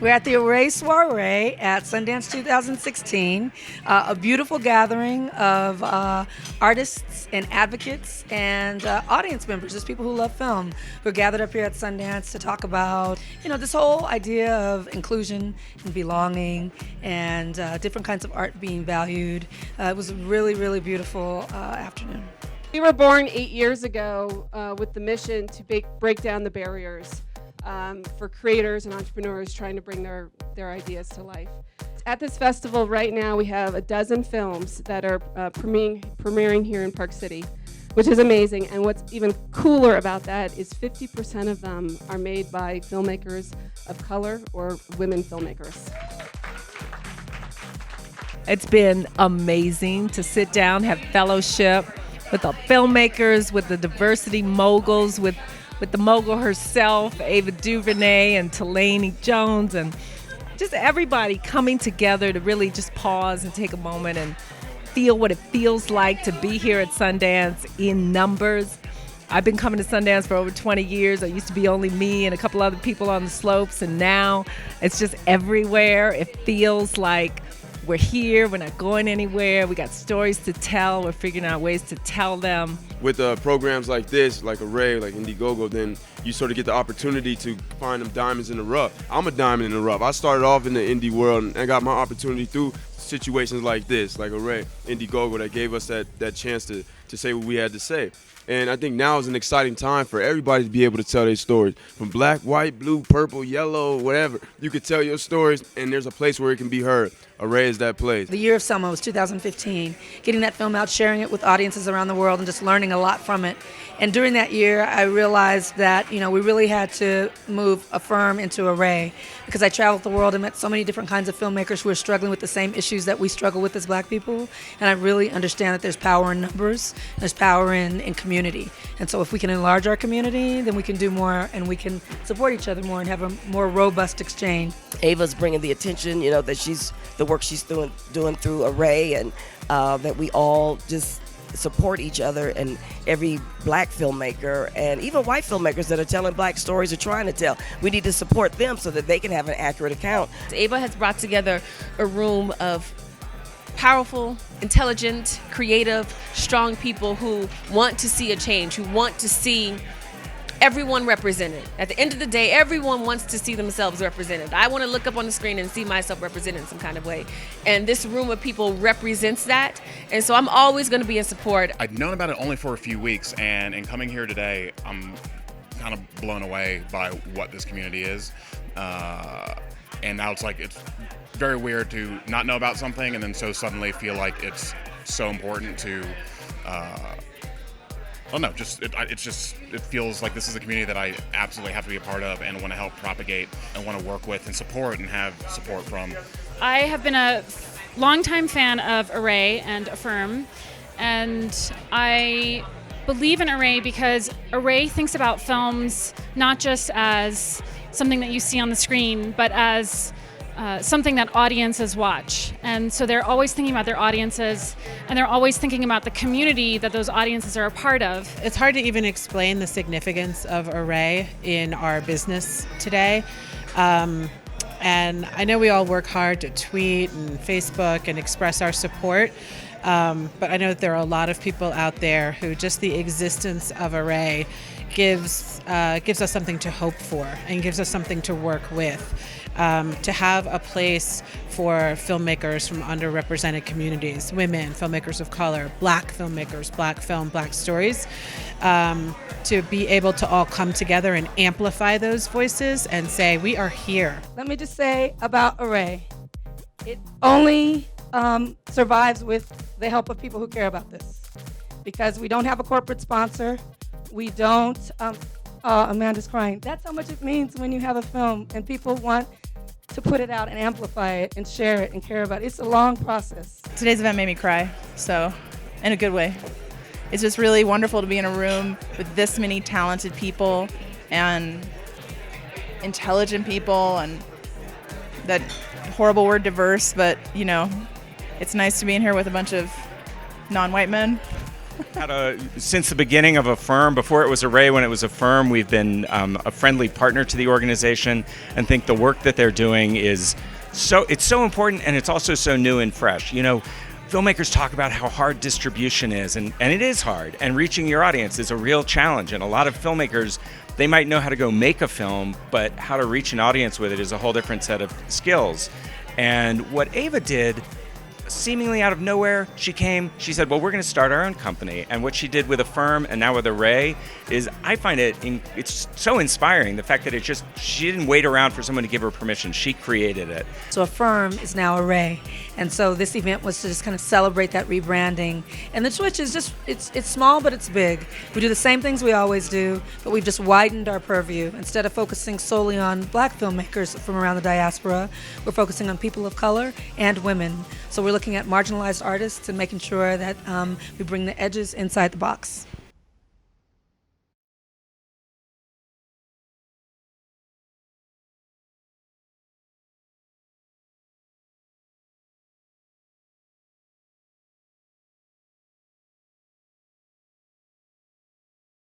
We're at the Soiree at Sundance 2016, a beautiful gathering of artists and advocates and audience members, just people who love film, who are gathered up here at Sundance to talk about, this whole idea of inclusion and belonging and different kinds of art being valued. It was a really, really beautiful afternoon. We were born 8 years ago with the mission to break down the barriers for creators and entrepreneurs trying to bring their ideas to life. At this festival right now, we have a dozen films that are premiering here in Park City, which is amazing. And what's even cooler about that is 50% of them are made by filmmakers of color or women filmmakers. It's been amazing to sit down, have fellowship with the filmmakers, with the diversity moguls, with the mogul herself, Ava DuVernay and Delaney Jones, and just everybody coming together to really just pause and take a moment and feel what it feels like to be here at Sundance in numbers. I've been coming to Sundance for over 20 years. It used to be only me and a couple other people on the slopes, and now it's just everywhere. It feels like we're here, we're not going anywhere, we got stories to tell, we're figuring out ways to tell them. With programs like this, like Array, like Indiegogo, then you sort of get the opportunity to find them diamonds in the rough. I'm a diamond in the rough. I started off in the indie world and I got my opportunity through situations like this, like Array, Indiegogo, that gave us that chance to say what we had to say. And I think now is an exciting time for everybody to be able to tell their stories. From black, white, blue, purple, yellow, whatever. You could tell your stories, and there's a place where it can be heard. Array is that place. The year of Selma was 2015. Getting that film out, sharing it with audiences around the world, and just learning a lot from it. And during that year, I realized that, we really had to move a firm into Array, because I traveled the world and met so many different kinds of filmmakers who are struggling with the same issues that we struggle with as black people. And I really understand that there's power in numbers, there's power in community. And so if we can enlarge our community, then we can do more and we can support each other more and have a more robust exchange. Ava's bringing the attention, that the work she's doing through Array, and that we all just support each other, and every black filmmaker and even white filmmakers that are telling black stories or trying to tell. We need to support them so that they can have an accurate account. Ava has brought together a room of powerful, intelligent, creative, strong people who want to see a change, who want to see everyone represented. At the end of the day, everyone wants to see themselves represented. I want to look up on the screen and see myself represented in some kind of way. And this room of people represents that. And so I'm always going to be in support. I'd known about it only for a few weeks, and in coming here today, I'm kind of blown away by what this community is. And now it's very weird to not know about something and then so suddenly feel like it's so important to it feels like this is a community that I absolutely have to be a part of and want to help propagate and want to work with and support and have support from. I have been a longtime fan of Array and Affirm, and I believe in Array because Array thinks about films not just as something that you see on the screen, but as something that audiences watch. And so they're always thinking about their audiences, and they're always thinking about the community that those audiences are a part of. It's hard to even explain the significance of Array in our business today. And I know we all work hard to tweet and Facebook and express our support. But I know that there are a lot of people out there who just the existence of Array gives us something to hope for and gives us something to work with. To have a place for filmmakers from underrepresented communities, women, filmmakers of color, black filmmakers, black film, black stories, to be able to all come together and amplify those voices and say, we are here. Let me just say about Array, it only survives with the help of people who care about this, because we don't have a corporate sponsor. We don't, Amanda's crying. That's how much it means when you have a film and people want to put it out and amplify it and share it and care about it. It's a long process. Today's event made me cry, so in a good way. It's just really wonderful to be in a room with this many talented people and intelligent people, and that horrible word diverse, but it's nice to be in here with a bunch of non-white men Since the beginning of Affirm, before it was Array, when it was Affirm, we've been a friendly partner to the organization and think the work that they're doing is it's so important, and it's also so new and fresh. You know, filmmakers talk about how hard distribution is, and it is hard, and reaching your audience is a real challenge. And a lot of filmmakers, they might know how to go make a film, but how to reach an audience with it is a whole different set of skills. And what Ava did, seemingly out of nowhere, she said, well, we're going to start our own company. And what she did with Affirm and now with Array is, I find it's so inspiring. The fact that she didn't wait around for someone to give her permission. She created it. So Affirm is now Array. And so this event was to just kind of celebrate that rebranding. And the switch is just, it's small, but it's big. We do the same things we always do, but we've just widened our purview. Instead of focusing solely on black filmmakers from around the diaspora, we're focusing on people of color and women. So we're looking at marginalized artists and making sure that we bring the edges inside the box.